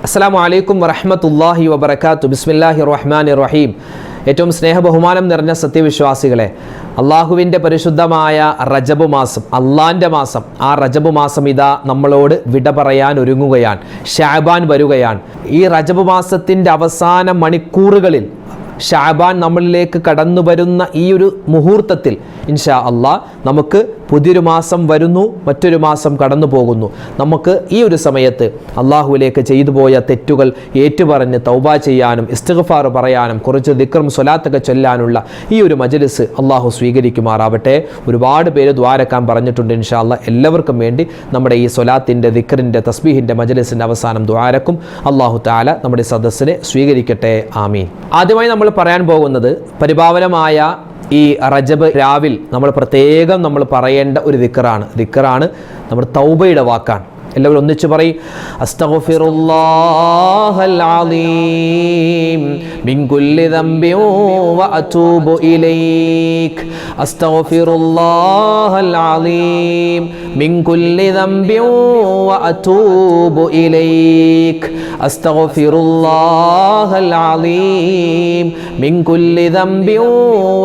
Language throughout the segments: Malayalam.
അസ്സലാമു അലൈക്കും വറഹ്മത്തുള്ളാഹി വബറകാതുഹു. ബിസ്മില്ലാഹിർ റഹ്മാനിർ റഹീം. ഏറ്റവും സ്നേഹബഹുമാനം നിറഞ്ഞ സത്യവിശ്വാസികളെ, അള്ളാഹുവിൻ്റെ പരിശുദ്ധമായ റജബ് മാസം, അള്ളാൻ്റെ മാസം, ആ റജബ് മാസം ഇതാ നമ്മളോട് വിട പറയാൻ ഒരുങ്ങുകയാണ്. ശഅബാൻ വരികയാണ്. ഈ റജബ് മാസത്തിൻ്റെ അവസാന മണിക്കൂറുകളിൽ ശഅബാൻ നമ്മളിലേക്ക് കടന്നു വരുന്ന ഈ ഒരു മുഹൂർത്തത്തിൽ ഇൻഷാ അള്ളാഹ് നമുക്ക് പുതിയൊരു മാസം വരുന്നു, മറ്റൊരു മാസം കടന്നു പോകുന്നു. നമുക്ക് ഈ ഒരു സമയത്ത് അള്ളാഹുവിലേക്ക് ചെയ്തു പോയ തെറ്റുകൾ ഏറ്റുപറഞ്ഞ് തൗബ ചെയ്യാനും ഇസ്തിഗ്ഫാർ പറയാനും കുറച്ച് ദിക്റും സ്വലാത്തൊക്കെ ചൊല്ലാനുള്ള ഈ ഒരു മജ്ലിസ് അള്ളാഹു സ്വീകരിക്കുമാറാവട്ടെ. ഒരുപാട് പേര് ദ്വാരക്കാൻ പറഞ്ഞിട്ടുണ്ട്. ഇൻഷാ അള്ളാഹ് എല്ലാവർക്കും വേണ്ടി നമ്മുടെ ഈ സ്വലാത്തിൻ്റെ, ദിക്റിൻ്റെ, തസ്ബീഹിൻ്റെ മജ്ലിസിൻ്റെ അവസാനം ദ്വാരക്കും. അള്ളാഹു തആല നമ്മുടെ സദസ്സിനെ സ്വീകരിക്കട്ടെ. ആമീൻ. ആദ്യമായി നമ്മൾ പറയാൻ പോകുന്നത് പരിപാവനമായ ഈ റജബ് രാവിൽ നമ്മൾ പ്രത്യേകം നമ്മൾ പറയേണ്ട ഒരു ദിക്റാണ് നമ്മുടെ തൗബയുടെ വാക്കാണ്. എല്ലാവരും ഒന്നിച്ച് പറയും, അസ്തഗ്ഫിറുല്ലാഹൽ അലീം മിൻ കുല്ലി ദംബിൻ വഅതൂബു ഇലൈക്. അസ്തഗ്ഫിറുല്ലാഹൽ അലീം മിൻ കുല്ലി ദംബിൻ വഅതൂബു ഇലൈക്. അസ്തഗ്ഫിറുല്ലാഹൽ അലീം മിൻ കുല്ലി ദംബിൻ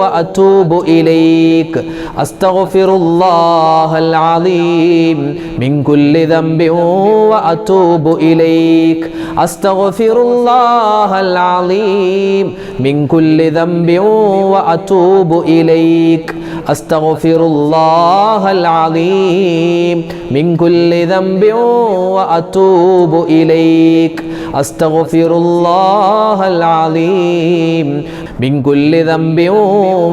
വഅതൂബു ഇലൈക്. അസ്തഗ്ഫിറുല്ലാഹൽ അലീം മിൻ കുല്ലി ദംബിൻ وأتوب إليك. أستغفر الله العظيم من كل ذنب وأتوب إليك. أستغفر الله العظيم من كل ذنب وأتوب إليك. أستغفر الله العظيم من كل ذنب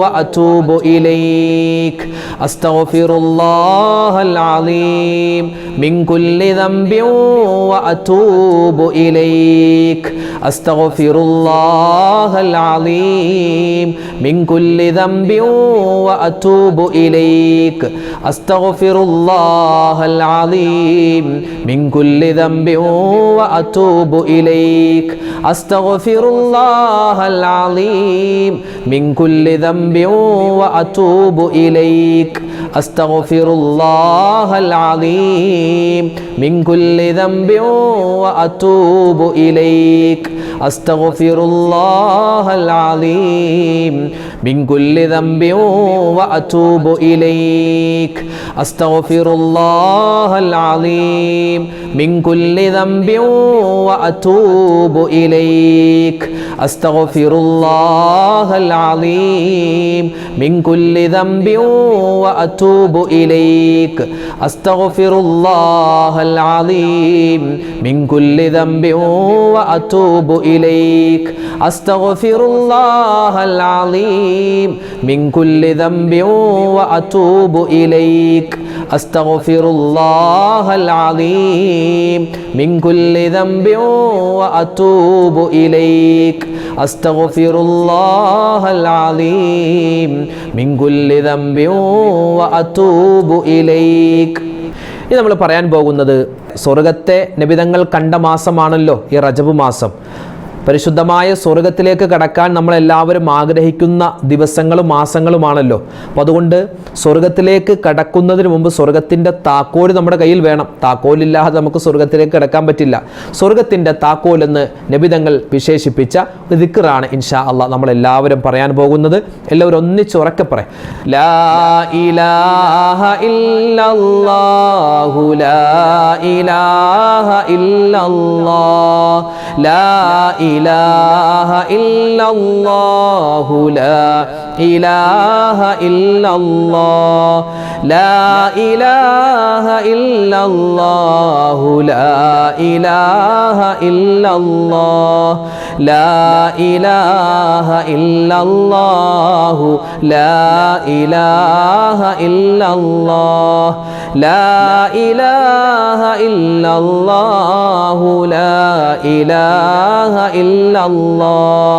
وأتوب إليك. أستغفر الله العظيم من كل ذنب وأتوب إليك. أستغفر الله العظيم من كل ذنب وأتوب إليك. أستغفر الله العظيم من كل ذنب وأتوب إليك. أستغفر الله العظيم من كل ذنب وأتوب إليك. أستغفر الله العظيم من كل ذنب وأتوب إليك. أستغفر الله العظيم من كل ذنب وأتوب إليك. أستغفر الله العظيم من كل ذنب وأتوب إليك. أستغفر الله العظيم من كل ذنب وأتوب إليك. أستغفر الله العظيم من كل ذنب وأتوب إليك. أستغفر الله العظيم من كل ذنب وأتوب إليك. أستغفر الله العظيم من كل ذنب وأتوب إليك. أستغفر الله العظيم من كل ذنب وأتوب إليك. ഇനി നമ്മൾ പറയാൻ പോകുന്നത്, സ്വർഗത്തെ നബിതങ്ങൾ കണ്ട മാസമാണല്ലോ ഈ റജബ് മാസം. പരിശുദ്ധമായ സ്വർഗത്തിലേക്ക് കടക്കാൻ നമ്മളെല്ലാവരും ആഗ്രഹിക്കുന്ന ദിവസങ്ങളും മാസങ്ങളുമാണല്ലോ. അപ്പോൾ അതുകൊണ്ട് സ്വർഗത്തിലേക്ക് കടക്കുന്നതിന് മുമ്പ് സ്വർഗത്തിൻ്റെ താക്കോൽ നമ്മുടെ കയ്യിൽ വേണം. താക്കോലില്ലാതെ നമുക്ക് സ്വർഗത്തിലേക്ക് കടക്കാൻ പറ്റില്ല. സ്വർഗത്തിൻ്റെ താക്കോലെന്ന് നബിതങ്ങൾ വിശേഷിപ്പിച്ച ഒരു ദിക്റാണ് ഇൻഷാ അള്ളാഹ് നമ്മളെല്ലാവരും പറയാൻ പോകുന്നത്. എല്ലാവരും ഒന്നിച്ച് ഉറക്കെ പറയാം. ലാ ഇലാഹ ഇല്ലല്ലാഹു ലാ ഇലാഹ ഇല്ലല്ലാഹ് ലാ إله إلا الله لا إله إلا الله لا إله إلا الله لا إله إلا الله لا إله إلا الله لا إله إلا الله لا إله إلا الله لا إله إلا الله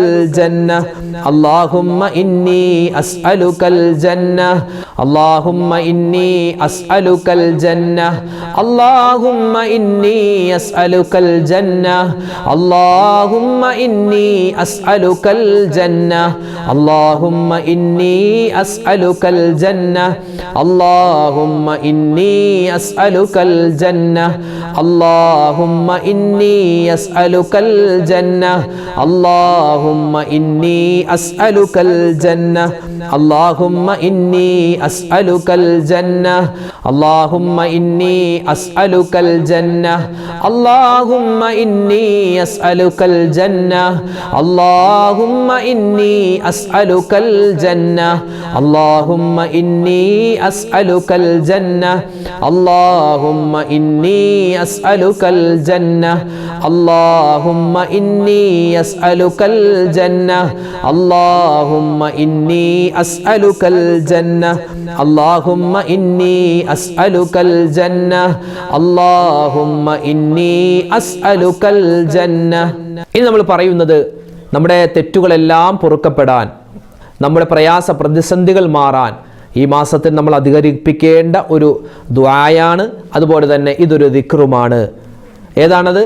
الجنة اللهم إني أسألك الجنة اللهم إني أسألك الجنة اللهم إني أسألك الجنة اللهم إني أسألك الجنة اللهم إني أسألك الجنة اللهم إني أسألك الجنة اللهم إني أسألك الجنة اللهم إني أسألك الجنة اللهم إني أسألك الجنة اللهم إني أسألك الجنة اللهم إني أسألك الجنة اللهم إني أسألك الجنة اللهم إني أسألك الجنة اللهم إني أسألك الجنة اللهم إني أسألك الجنة اللهم إني أسألك الجنة اللهم إني أسألك الجنة اللهم إني أسألك الجنة ഇനി നമ്മൾ പറയുന്നത് നമ്മുടെ തെറ്റുകളെല്ലാം പൊറുക്കപ്പെടാൻ നമ്മുടെ പ്രയാസ പ്രതിസന്ധികൾ മാറാൻ ഈ മാസത്തിൽ നമ്മൾ അധികരിപ്പിക്കേണ്ട ഒരു ദുആയാണ് അതുപോലെ തന്നെ ഇതൊരു ദിക്റുമാണ് ഏതാണത്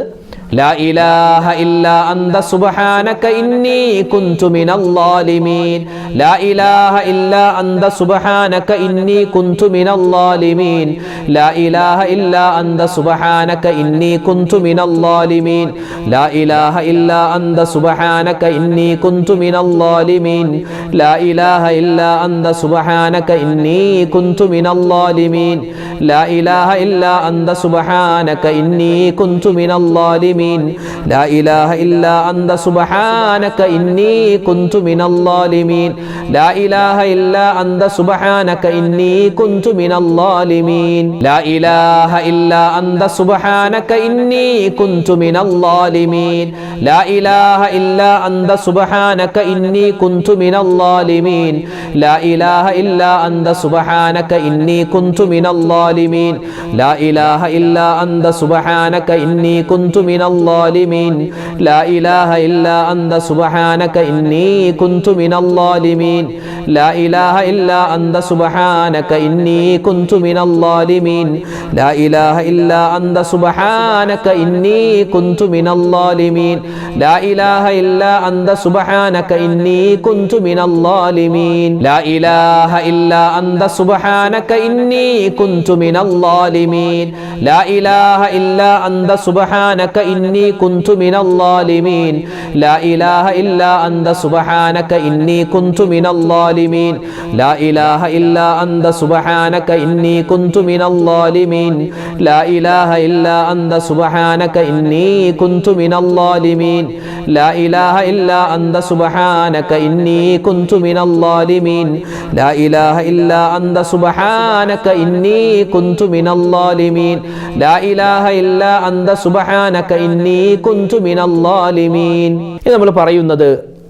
لا إله إلا أنت سبحانك إني كنت من الظالمين لا إله إلا أنت سبحانك إني كنت من الظالمين لا إله إلا أنت سبحانك إني كنت من الظالمين لا إله إلا أنت سبحانك إني كنت من الظالمين لا إله إلا أنت سبحانك إني كنت من الظالمين لا إله إلا أنت سبحانك إني كنت من الظالمين لا إله إلا أنت سبحانك إني كنت من الظالمين لا إله إلا أنت سبحانك إني كنت من الظالمين لا إله إلا أنت سبحانك إني كنت من الظالمين لا إله إلا أنت سبحانك إني كنت من الظالمين لا إله إلا أنت سبحانك إني كنت من الظالمين لا إله إلا أنت سبحانك إني كنت من الظالمين لا إله إلا أنت سبحانك إني كنت من الظالمين لا إله إلا أنت سبحانك إني كنت من الظالمين لا إله إلا أنت سبحانك إني كنت من الظالمين لا إله إلا أنت سبحانك إني كنت من الظالمين لا إله إلا أنت سبحانك إني كنت من الظالمين لا إله إلا أنت سبحانك إني كنت من الظالمين لا إله إلا أنت سبحانك إني كنت من الظالمين لا إله إلا أنت سبحانك إني كنت من الظالمين لا إله إلا أنت سبحانك إني كنت من الظالمين لا إله إلا أنت سبحانك إني كنت من الظالمين لا إله إلا أنت سبحانك إني كنت من الظالمين لا إله إلا أنت سبحانك إني كنت من الظالمين ഇത് നമ്മൾ പറയുന്നത്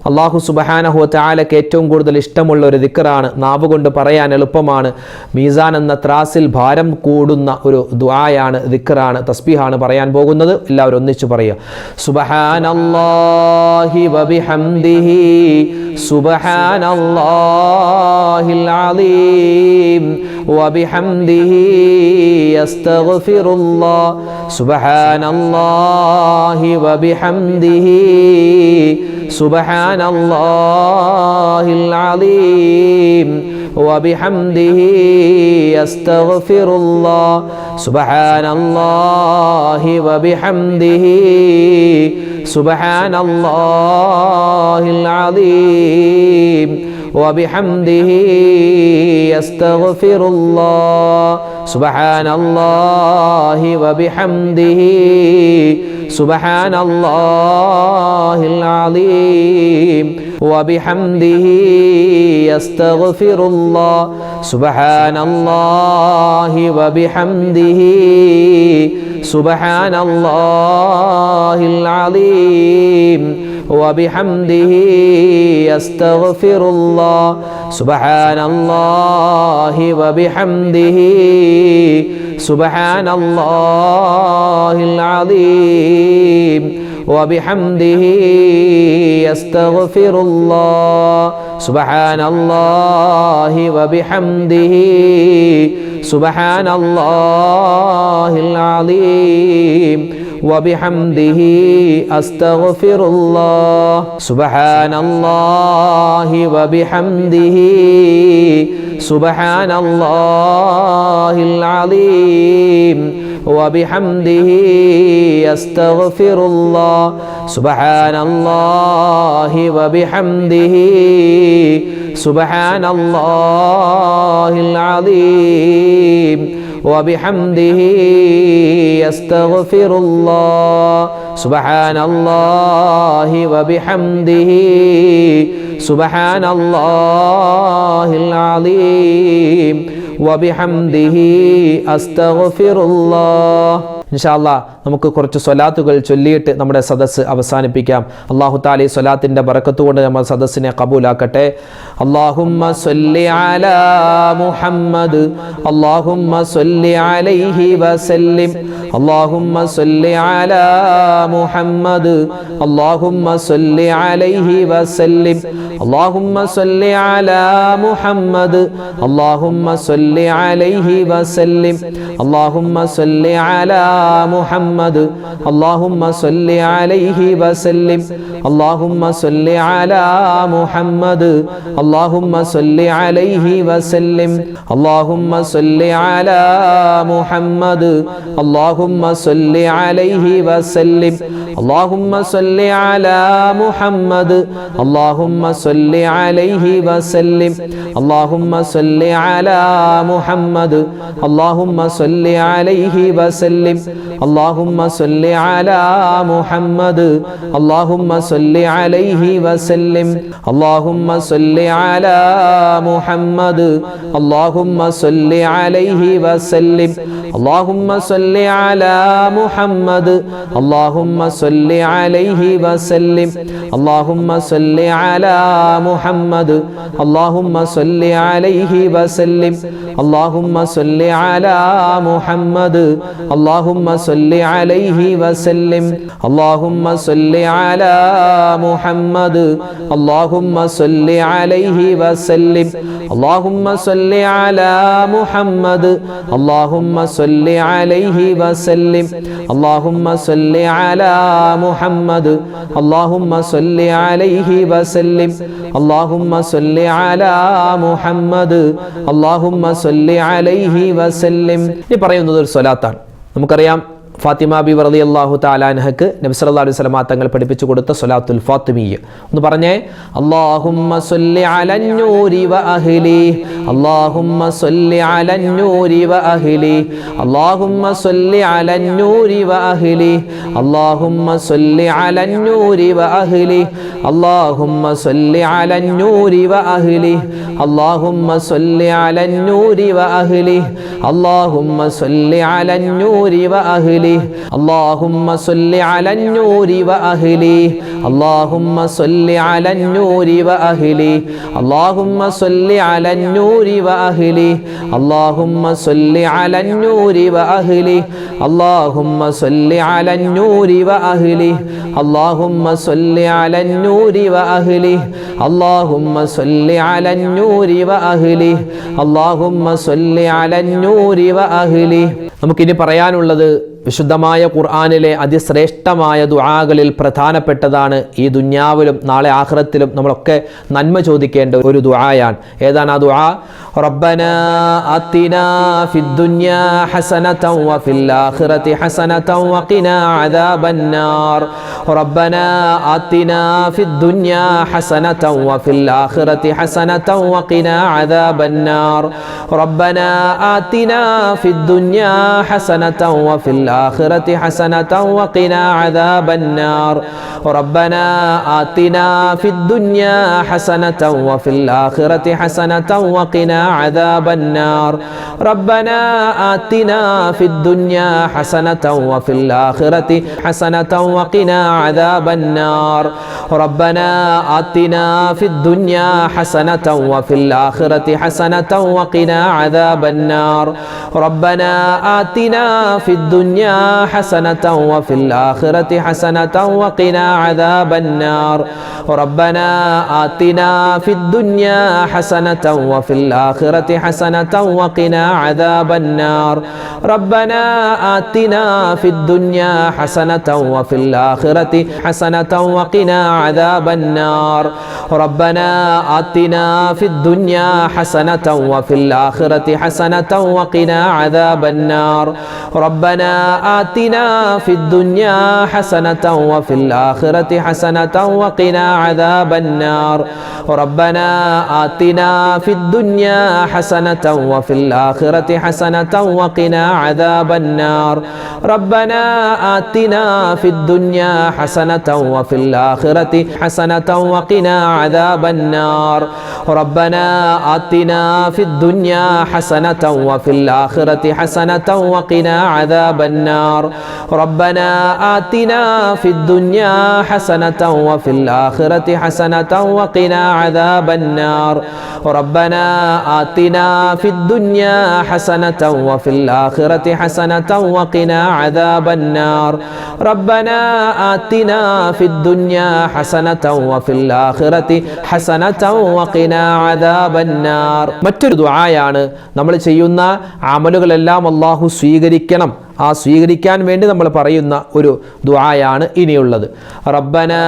അല്ലാഹു സുബ്ഹാനഹു വ തആലക്ക് ഏറ്റവും കൂടുതൽ ഇഷ്ടമുള്ള ഒരു ദിക്റാണ് നാവ് കൊണ്ട് പറയാൻ എളുപ്പമാണ് മീസാൻ എന്ന ത്രാസിൽ ഭാരം കൂടുന്ന ഒരു ദുആയാണ് ദിക്റാണ് തസ്ബീഹാണ് പറയാൻ പോകുന്നത് എല്ലാവരും ഒന്നിച്ചു പറയുക സുബ്ഹാനല്ലാഹി വ ബിഹംദിഹി സുബ്ഹാനല്ലാഹിൽ അലീം വ ബിഹംദിഹി അസ്തഗ്ഫിറുല്ലാഹ് സുബ്ഹാനല്ലാഹി വ ബിഹംദിഹി سبحان الله العظيم وبحمده أستغفر الله سبحان الله وبحمده سبحان الله العظيم وبحمده أستغفر الله سبحان الله وبحمده سبحان الله العظيم وبحمده أستغفر الله سبحان الله وبحمده سبحان الله العظيم وبحمده أستغفر الله سبحان الله وبحمده سبحان الله العظيم وبحمده أستغفر الله سبحان الله وبحمده سبحان الله العظيم وبحمده أستغفر الله سبحان الله وبحمده سبحان الله العظيم وبحمده أستغفر الله سبحان الله وبحمده سبحان الله العظيم وبحمده أستغفر الله سبحان الله وبحمده سبحان الله العظيم وبحمده أستغفر الله ഇൻഷാ അല്ലാഹ് നമുക്ക് കുറച്ച് സ്വലാത്തുകൾ ചൊല്ലിയിട്ട് നമ്മുടെ സദസ്സ് അവസാനിപ്പിക്കാം. അല്ലാഹു തആല ഈ സ്വലാത്തിന്റെ ബറക്കത്ത് കൊണ്ട് നമ്മുടെ സദസ്സിനെ ഖബൂലാക്കട്ടെ. അല്ലാഹുമ്മ സ്വല്ലി അലാ മുഹമ്മദ് അല്ലാഹുമ്മ സ്വല്ലി അലൈഹി വസല്ലിം അല്ലാഹുമ്മ സ്വല്ലി അലാ മുഹമ്മദ് അല്ലാഹുമ്മ സ്വല്ലി അലൈഹി വസല്ലിം അല്ലാഹുമ്മ സ്വല്ലി അലാ മുഹമ്മദ് അല്ലാഹുമ്മ സ്വല്ലി അലൈഹി വസല്ലിം അല്ലാഹുമ്മ സ്വല്ലി അലാ محمد اللهم صل عليه وسلم اللهم صل على محمد اللهم صل عليه وسلم اللهم صل على محمد اللهم صل عليه وسلم اللهم صل على محمد اللهم صل عليه وسلم اللهم صل على محمد اللهم صل عليه وسلم اللهم صل على محمد اللهم صل عليه وسلم اللهم صل على محمد اللهم صل عليه وسلم اللهم صل على محمد اللهم صل عليه وسلم اللهم صل على محمد اللهم صل عليه وسلم اللهم صل على محمد اللهم صل عليه وسلم اللهم صل على محمد اللهم صل عليه وسلم اللهم صل على محمد اللهم صل عليه وسلم اللهم صل على محمد اللهم صل عليه وسلم اللهم صل على محمد اللهم صل عليه وسلم. ഈ പറയുന്നത് ഒരു സ്വലാത്താണ്. നമുക്കറിയാം ഫാത്തിമ ബി റളിയല്ലാഹു തആല അൻഹക്ക് നബി സല്ലല്ലാഹു അലൈഹി വസല്ലം തങ്ങൾ പഠിപ്പിച്ചു കൊടുത്ത സ്വലാത്തുൽ ഫാത്തിമിയ്യ ഒന്ന് പറഞ്ഞേ. അല്ലാഹുമ്മ സ്വല്ലി അലൻ നൂരി വ അഹ്ലി അല്ലാഹുമ്മ സ്വല്ലി അലൻ നൂരി വ അഹ്ലി അല്ലാഹുമ്മ സ്വല്ലി അലൻ നൂരി വ അഹ്ലി അല്ലാഹുമ്മ സ്വല്ലി അലൻ നൂരി വ അഹ്ലി അല്ലാഹുമ്മ സ്വല്ലി അലൻ നൂരി വ അഹ്ലി അല്ലാഹുമ്മ സ്വല്ലി അലൻ നൂരി വ അഹ്ലി അല്ലാഹുമ്മ സ്വല്ലി അലൻ നൂരി വ അഹ്ലി اللهم صل على النور وأهله اللهم صل على النور وأهله اللهم صل على النور وأهله اللهم صل على النور وأهله اللهم صل على النور وأهله اللهم صل على النور وأهله اللهم صل على النور وأهله اللهم صل على النور وأهله. നമുക്കിനി പറയാനുള്ളത് വിശുദ്ധമായ ഖുർആനിലെ അതിശ്രേഷ്ഠമായ ദുആകളിൽ പ്രധാനപ്പെട്ടതാണ്. ഈ ദുനിയാവിലും നാളെ ആഖിറത്തിലും നമ്മളൊക്കെ നന്മ ചോദിക്കേണ്ട ഒരു ദുആയാണ്. ഏതാണ് ആ ദുആ? റബ്ബനാ ആതിനാ ഫിദ്ദുനിയാ ഹസനതൻ വഫിൽ ആഖിറതി ഹസനതൻ വഖിനാ അദാബന്നാർ റബ്ബനാ ആതിനാ ഫിദ്ദുനിയാ ഹസനതൻ വഫിൽ ആഖിറതി ഹസനതൻ വഖിനാ അദാബന്നാർ റബ്ബനാ ആതിനാ ഫിദ്ദുനിയാ ഹസനതൻ വഫിൽ الآخرة حسنة وقنا عذاب النار ربنا آتنا في الدنيا حسنة وفي الآخرة حسنة وقنا عذاب النار ربنا آتنا في الدنيا حسنة وفي الآخرة حسنة وقنا عذاب النار ربنا آتنا في الدنيا حسنة وفي الآخرة حسنة وقنا عذاب النار ربنا آتنا في الدنيا حسنة وفي الآخرة حسنة وقنا عذاب النار ربنا آتنا في الدنيا حسنة وفي الآخرة حسنة وقنا عذاب النار ربنا آتنا في الدنيا حسنة وفي الآخرة حسنة وقنا عذاب النار ربنا آتنا في الدنيا حسنة وفي الآخرة حسنة وقنا عذاب النار ربنا آتنا في الدنيا حسنة وفي الآخرة حسنة وقنا عذاب النار ربنا آتنا في الدنيا حسنة وفي الآخرة حسنة وقنا عذاب النار ربنا آتنا في الدنيا حسنة وفي الآخرة حسنة وقنا عذاب النار ربنا آتنا في الدنيا حسنة وفي الآخرة حسنة وقنا عذاب النار ربنا آتنا في الدنيا حسنة وفي الآخرة حسنة وقنا عذاب النار ربنا آتنا في الدنيا حسنة وفي الآخرة حسنة وقنا عذاب النار ربنا آتنا في الدنيا حسنة وفي الآخرة حسنة وقنا عذاب النار മറ്റൊരു ദുആയാണ് നമ്മൾ ചെയ്യുന്ന അമലുകളെല്ലാം അല്ലാഹു സ്വീകരിക്കണം ആ സ്വീകരിക്കാൻ വേണ്ടി നമ്മൾ പറയുന്ന ഒരു ദുആയാണ് ഇനിയുള്ളത് റബ്ബനാ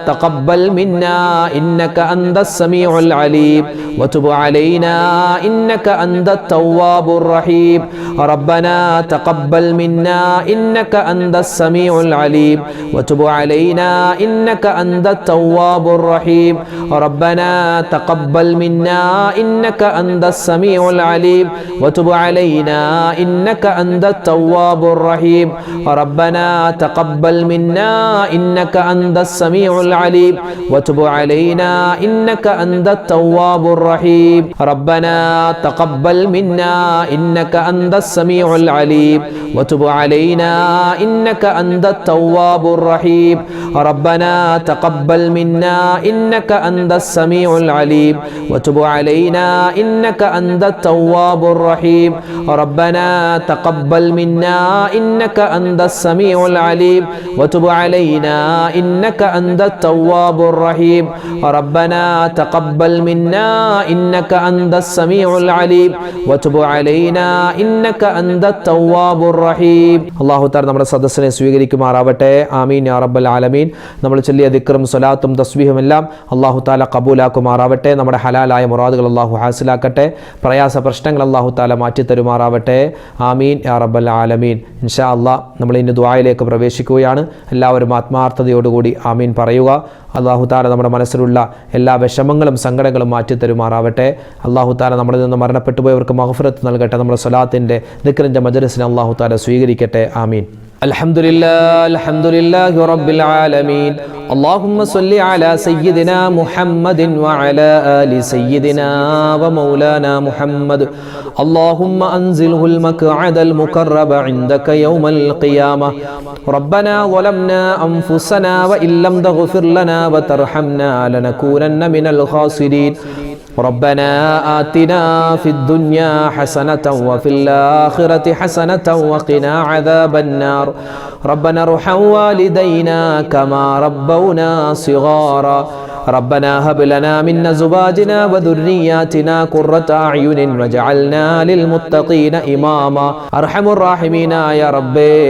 തഖബ്ബൽ മിന്നാ ഇന്നക അന്തസ് സമീഉൽ അലീം വതുബ് അലൈനാ ഇന്നക അന്തത് തവ്വാബുർ റഹീം റബ്ബനാ തഖബ്ബൽ മിന്നാ ഇന്നക അന്തസ് സമീഉൽ അലീം വതുബ് അലൈനാ ഇന്നക അന്തത് തവ്വാബുർ റഹീം റബ്ബനാ തഖബ്ബൽ മിന്നാ ഇന്നക അന്തസ് സമീഉൽ അലീം വതുബ് അലൈനാ ഇന്നക അന്തത് തവ്വാബുർ الرحيم ربنا تقبل منا إنك أنت السميع العليم وتب علينا إنك أنت التواب الرحيم ربنا تقبل منا إنك أنت السميع العليم وتب علينا إنك أنت التواب الرحيم ربنا تقبل منا إنك أنت السميع العليم وتب علينا إنك أنت التواب الرحيم ربنا تقبل منا إنك أنت السميع العليم وتب علينا إنك أنت التواب الرحيم ربنا تقبل منا إنك أنت السميع العليم وتب علينا إنك أنت التواب الرحيم الله تعالى നമ്മുടെ സദസ്സിനെ സ്വീകരിക്കുമാറാവട്ടെ ആമീൻ യാ റബ്ബൽ ആലമീൻ നമ്മൾ ചൊല്ലിയ ദിക്റും സ്വലാത്തും തസ്ബീഹും എല്ലാം അല്ലാഹു തആല കബൂലാക്കുമാറാവട്ടെ നമ്മുടെ ഹലാലായ മുറാദുകൾ അല്ലാഹു ഹാസിലാക്കട്ടെ പ്രയാസ പ്രശ്നങ്ങൾ അല്ലാഹു തആല മാറ്റി തരുമാറാവട്ടെ ആമീൻ യാ റബ്ബൽ ആലമീൻ ഇൻഷാ അല്ലാഹ് നമ്മൾ ഇന്ന് ദുആയിലേക്ക് പ്രവേശിക്കുകയാണ് എല്ലാവരും ആത്മാർത്ഥതയോടുകൂടി ആമീൻ പറയുക അല്ലാഹു തആല നമ്മുടെ മനസ്സിലുള്ള എല്ലാ വിഷമങ്ങളും സങ്കടങ്ങളും മാറ്റി തരുമാറാവട്ടെ അല്ലാഹു തആല നമ്മളിൽ നിന്ന് മരണപ്പെട്ടു പോയവർക്ക് മഗ്ഫിറത്ത് നൽകട്ടെ നമ്മുടെ സ്വലാത്തിന്റെ ദിക്റിന്റെ മജ്ലിസിനെ അല്ലാഹു തആല സ്വീകരിക്കട്ടെ ആമീൻ അൽഹംദുലില്ലാഹി റബ്ബിൽ ആലമീൻ اللهم صل على سيدنا محمد وعلى آل سيدنا ومولانا محمد اللهم أنزله المقعد المقرب عندك يوم القيامة ربنا ظلمنا أنفسنا وإن لم تغفر لنا وترحمنا لنكونن من الخاسرين ربنا آتنا في الدنيا حسنة وفي الآخرة حسنة وقنا عذاب النار ربنا ارحم والدينا كما ربونا صغارا ربنا هب لنا من أزواجنا وذرياتنا قرة أعين واجعلنا للمتقين إماما أرحم الراحمين يا ربي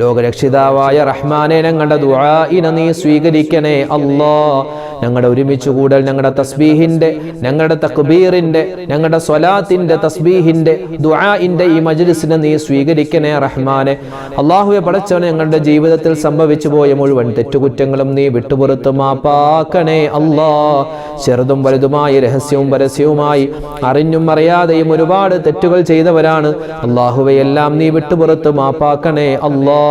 ലോകരക്ഷിതാവായ റഹ്മാനെ ഞങ്ങളുടെ ദുആഇനെ നീ സ്വീകരിക്കണേ അല്ലാഹ് ഞങ്ങളുടെ ഒരുമിച്ച് കൂടൽ ഞങ്ങളുടെ തസ്ബീഹിന്റെ ഞങ്ങളുടെ തക്ബീറിന്റെ ഞങ്ങളുടെ സ്വലാത്തിന്റെ തസ്ബീഹിന്റെ ദുആഇന്റെ ഈ മജ്ലിസിനെ നീ സ്വീകരിക്കണേ റഹ്മാനെ അല്ലാഹുവേ പടച്ചവനെ ഞങ്ങളുടെ ജീവിതത്തിൽ സംഭവിച്ചു പോയ മുഴുവൻ തെറ്റുകുറ്റങ്ങളും നീ വിട്ടുപുറത്ത് മാപ്പാക്കണേ അല്ലാ. ചെറുതും വലുതുമായി രഹസ്യവും പരസ്യവുമായി അറിഞ്ഞും അറിയാതെയും ഒരുപാട് തെറ്റുകൾ ചെയ്തവരാണ് അല്ലാഹുവേ. എല്ലാം നീ വിട്ടുപുറത്ത് മാപ്പാക്കണേ അല്ലാ.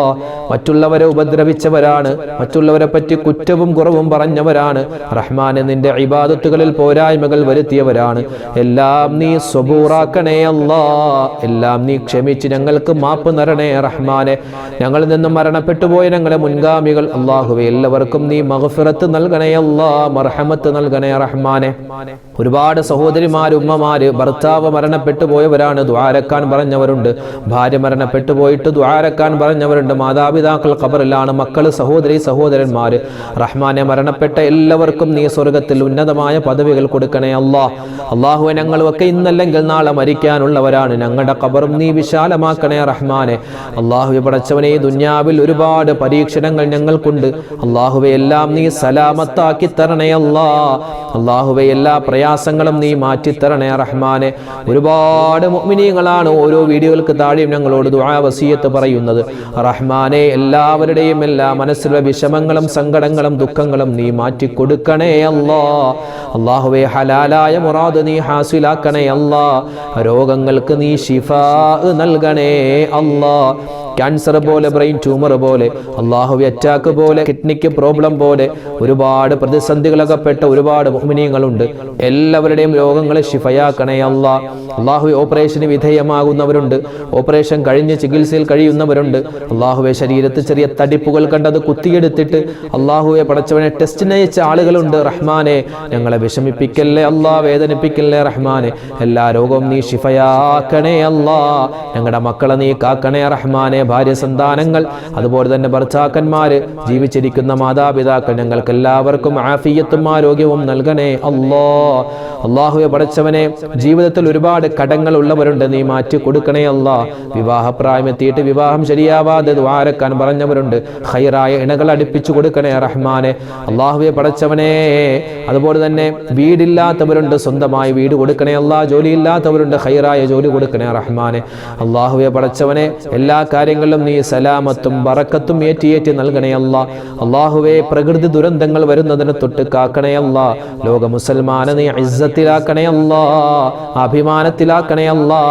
മറ്റുള്ളവരെ ഉപദ്രവിച്ചവരാണ്, മറ്റുള്ളവരെ പറ്റി കുറ്റവും കുറവും പറഞ്ഞവരാണ് റഹ്മാനെ. നിന്റെ ഇബാദത്തുകളിൽ പോരായ്മകൾ വരുത്തിയവരാണ്. എല്ലാം നീ സ്വബൂറാക്കണേ അല്ലാ. എല്ലാം നീ ക്ഷമിച്ച് ഞങ്ങൾക്ക് മാപ്പ് തരണേ റഹ്മാനെ. ഞങ്ങളിൽ നിന്നും മരണപ്പെട്ടു പോയ ഞങ്ങളുടെ മുൻഗാമികൾ അല്ലാഹുവേ എല്ലാവർക്കും നീ മഗ്ഫിറത്ത് നൽകണേ അല്ലാ, മർഹമത്ത് നൽകണേ റഹ്മാനെ. ഒരുപാട് സഹോദരിമാര്, ഉമ്മമാര്, ഭർത്താവ് മരണപ്പെട്ടു പോയവരാണ്, ദുആരക്കാൻ പറഞ്ഞവരുണ്ട്. ഭാര്യ മരണപ്പെട്ടു പോയിട്ട് ദുആരക്കാൻ പറഞ്ഞവരുണ്ട്. മാതാപിതാക്കൾ ഖബറിലാണ്, മക്കള്, സഹോദരി സഹോദരന്മാര് റഹ്മാനെ. മരണപ്പെട്ട എല്ലാവർക്കും നീ സ്വർഗത്തിൽ ഉന്നതമായ പദവികൾ കൊടുക്കണേ അല്ലാ. അല്ലാഹുവേ ഞങ്ങളൊക്കെ ഇന്നല്ലെങ്കിൽ നാളെ മരിക്കാനുള്ളവരാണ്. ഞങ്ങളുടെ ഖബറും നീ വിശാലമാക്കണേ റഹ്മാനെ. അല്ലാഹുവേ പടച്ചവനെ, ദുനിയാവിൽ ഒരുപാട് പരീക്ഷണങ്ങൾ ഞങ്ങൾക്കുണ്ട് അല്ലാഹുവേ. എല്ലാം നീ സലാമത്താക്കി തരണേ അല്ലാ. അല്ലാഹുവേ എല്ലാ പ്രയാസങ്ങളും നീ മാറ്റിത്തരണേ റഹ്മാനെ. ഒരുപാട് മുഅ്മിനീങ്ങളാണ് ഓരോ വീഡിയോകൾക്ക് താഴെയും ഞങ്ങളോട് ദുആ വസിയത്ത് പറയുന്നത് റഹ്മാനെ. എല്ലാവരുടെയും എല്ലാ മനസ്സിലുള്ള വിഷമങ്ങളും സങ്കടങ്ങളും ദുഃഖങ്ങളും നീ മാറ്റി കൊടുക്കണേ അല്ലാ. അല്ലാഹുവേ ഹലാലായ മുറാദ് നീ ഹാസിലാക്കണേ അല്ലാ. രോഗങ്ങൾക്ക് നീ ശിഫാ നൽകണേ അല്ലാ. ക്യാൻസർ പോലെ, ബ്രെയിൻ ട്യൂമർ പോലെ, അല്ലാഹുവേ അറ്റാക്ക് പോലെ, കിഡ്നിക്ക് പ്രോബ്ലം പോലെ ഒരുപാട് പ്രതിസന്ധികളകപ്പെട്ട ഒരുപാട് മുഅ്മിനീങ്ങളുണ്ട്. എല്ലാവരുടെയും രോഗങ്ങളെ ശിഫയാക്കണേ അല്ലാ. അല്ലാഹുവേ ഓപ്പറേഷന് വിധേയമാകുന്നവരുണ്ട്, ഓപ്പറേഷൻ കഴിഞ്ഞ് ചികിത്സയിൽ കഴിയുന്നവരുണ്ട്. അല്ലാഹുവേ ശരീരത്തിൽ ചെറിയ തടിപ്പുകൾ കണ്ടത് കുത്തിയെടുത്തിട്ട് അല്ലാഹുവേ പടച്ചവനെ ടെസ്റ്റിന് അയച്ച ആളുകളുണ്ട് റഹ്മാനെ. ഞങ്ങളെ വിഷമിപ്പിക്കല്ലേ അല്ലാ, വേദനിപ്പിക്കല്ലേ റഹ്മാനെ. എല്ലാ രോഗവും നീ ശിഫയാക്കണേ അല്ലാ. ഞങ്ങളുടെ മക്കളെ നീ കാക്കണേ റഹ്മാനെ. ഭാര്യ, സന്താനങ്ങൾ, അതുപോലെ തന്നെ ഭർത്താക്കന്മാര്, ജീവിച്ചിരിക്കുന്ന മാതാപിതാക്കൾ, ഞങ്ങൾക്ക് എല്ലാവർക്കും ആഫിയത്തും ആരോഗ്യവും നൽകണേ അല്ലാ. അല്ലാഹുവേ പടച്ചവനെ, ജീവിതത്തിൽ ഒരുപാട് കടങ്ങൾ ഉള്ളവരുണ്ട്, നീ മാറ്റി കൊടുക്കണേ അല്ലാ. വിവാഹപ്രായമെത്തിയിട്ട് വിവാഹം ശരിയാവാതെ ദ്വാരക്കാൻ പറഞ്ഞവരുണ്ട്, ഖൈറായ ഇണകൾ അടുപ്പിച്ചു കൊടുക്കണേ റഹ്മാനെ. അല്ലാഹുവേ പടച്ചവനെ, അതുപോലെ തന്നെ വീടില്ലാത്തവരുണ്ട്, സ്വന്തമായി വീട് കൊടുക്കണേ അല്ലാ. ജോലിയില്ലാത്തവരുണ്ട്, ഖൈറായ ജോലി കൊടുക്കണേ റഹ്മാനെ. അല്ലാഹുവേ പടച്ചവനെ, എല്ലാ കാര്യങ്ങളും നീ സലാമത്തും ബറക്കത്തും ഏറ്റി നൽകണേ അല്ലാ. അല്ലാഹുവേ പ്രകൃതി ദുരന്തങ്ങൾ വരുന്നതിന് തൊട്ട് കാക്കണേ അല്ലാ. ലോക മുസൽമാനെ നീ ഇസ്സത്തിലാക്കണേ അല്ലാ, അഭിമാനത്തിലാക്കണേ അല്ലാ.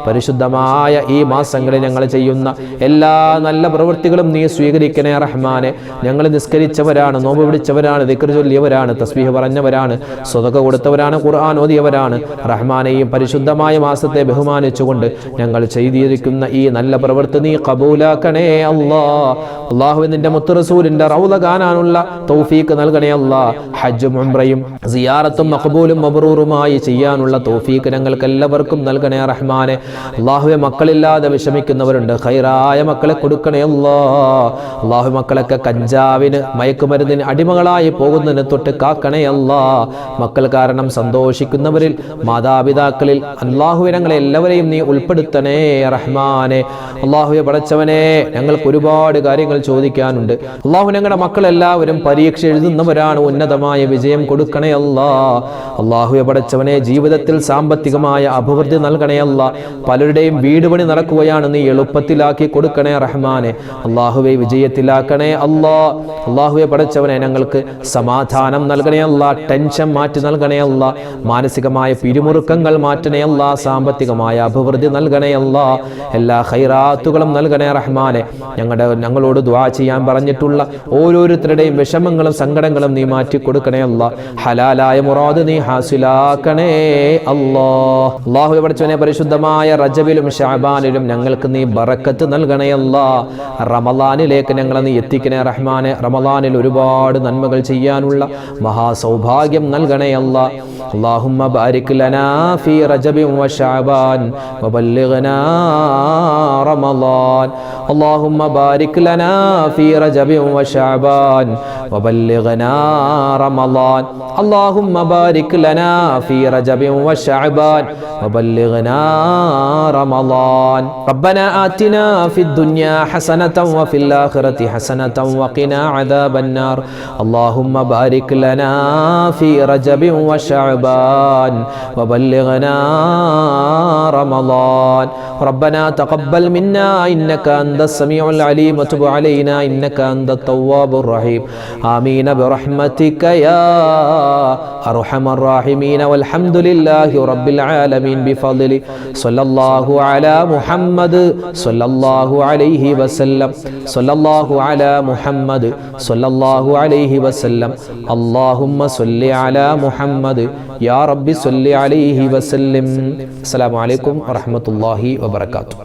പരിശുദ്ധമായ ഈ മാസങ്ങളിൽ ഞങ്ങൾ ചെയ്യുന്ന എല്ലാ നല്ല പ്രവൃത്തികളും നീ സ്വീകരിക്കണേ റഹ്മാനെ. ഞങ്ങൾ നിസ്കരിച്ചവരാണ്, നോമ്പ് പിടിച്ചവരാണ്, ദിക്ർ ചൊല്ലിയവരാണ്, തസ്ബീഹ് പറഞ്ഞവരാണ്, സ്വതക കൊടുത്തവരാണ്, ഖുർആൻ ഓതിയവരാണ് റഹ്മാനെ. ഈ പരിശുദ്ധമായ മാസത്തെ ബഹുമാനിച്ചുകൊണ്ട് ഞങ്ങൾ ചെയ്തിരിക്കുന്ന ഈ നല്ല പ്രവൃത്തി നീ ഖബൂലാക്കണേ അല്ലാ. അല്ലാഹുവേ നിന്റെ മുത്ത് റസൂലിന്റെ റൗള കാണാനുള്ള തൗഫീഖ് നൽകണേ അല്ലാ. ഹജ്ജും ഉംറയും സിയാറത്തും മഖബൂലും മബ്റൂറുമായി ചെയ്യാനുള്ള തൗഫീഖ് ഞങ്ങൾക്ക് എല്ലാവർക്കും നൽകണേ റഹ്മാനെ. അല്ലാഹുവേ മക്കളില്ലാതെ വിഷമിക്കുന്നവരുണ്ട്, ഖൈറായ മക്കളെ കൊടുക്കണേ അല്ലാ. അല്ലാഹു മക്കളൊക്കെ കഞ്ചാവിന്, മയക്കുമരുന്നിന് അടിമകളായി പോകുന്നതിന് തൊട്ട് കാക്കണേ അല്ലാ. മക്കൾ കാരണം സന്തോഷിക്കുന്നവരിൽ, മാതാപിതാക്കളിൽ അല്ലാഹുവേ ഞങ്ങളെ എല്ലാവരെയും നീ ഉൾപ്പെടുത്തണേ റഹ്മാനെ. അല്ലാഹുവേ പടച്ചവനെ, ഞങ്ങൾക്ക് ഒരുപാട് കാര്യങ്ങൾ ചോദിക്കാനുണ്ട് അല്ലാഹു. ഞങ്ങളുടെ മക്കളെല്ലാവരും പരീക്ഷ എഴുതുന്നവരാണ്, ഉന്നതമായ വിജയം കൊടുക്കണേ അല്ലാ. അല്ലാഹുവേ പടച്ചവനെ, ജീവിതത്തിൽ സാമ്പത്തികമായ അഭിവൃദ്ധി നൽകണേ അല്ലാ. പലരുടെയും വീട് പണി നടക്കുകയാണ്, നീ എളുപ്പത്തിലാക്കി കൊടുക്കണേ റഹ്മാനെ. അല്ലാഹുവേ വിജയത്തിലാക്കണേ അല്ലാ. അല്ലാഹുവേ പടച്ചവനെ, ഞങ്ങൾക്ക് സമാധാനം നൽകണേ അല്ലാ, ടെൻഷൻ മാറ്റി നൽകണേ അല്ലാ, മാനസികമായ പിരിമുറുക്കങ്ങൾ മാറ്റണേ അല്ലാ, സാമ്പത്തികമായ അഭിവൃദ്ധി നൽകണേ അല്ലാ, എല്ലാ ഖൈറാത്തുകളും നൽകണേ റഹ്മാനെ. ഞങ്ങളോട് ദുആ ചെയ്യാൻ പറഞ്ഞിട്ടുള്ള ഓരോരുത്തരുടെയും വിഷമങ്ങളും സങ്കടങ്ങളും നീ മാറ്റി കൊടുക്കണേ അല്ലാ. ഹലാലായ മുറാദ് നീ ഹാസിലാക്കണേ അല്ലാ. അല്ലാഹുവേ പടച്ചവനെ, പരിശുദ്ധമായ റജബിലും ശഅബാനിലും ഞങ്ങൾക്ക് നീ ബറക്കത്ത് നൽകണേ അല്ലാ. റമളാനിലേക്ക് ഞങ്ങളെ നീ എത്തിക്കണേ റഹ്മാനെ. റമളാനിൽ ഒരുപാട് നന്മകൾ ചെയ്യാനുള്ള മഹാസൗഭാഗ്യം നൽകണേ അല്ലാ. اللهم بارك لنا في رجب وشعبان وبلغنا رمضان. اللهم بارك لنا في رجب وشعبان وبلغنا رمضان. اللهم بارك لنا في رجب وشعبان وبلغنا رمضان. ربنا آتنا في الدنيا حسنة وفي الآخرة حسنة وقنا عذاب النار. اللهم بارك لنا في رجب وشعبان شعبان وبلغنا رمضان ربنا تقبل منا إنك أنت السميع العليم وتب علينا إنك أنت التواب الرحيم آمين برحمتك يا أرحم الراحمين والحمد لله رب العالمين بفضله صلى الله على محمد صلى الله عليه وسلم صلى الله على محمد صلى الله عليه وسلم اللهم صل على محمد يا رب صل عليه وسلم السلام عليكم ورحمة الله وبركاته.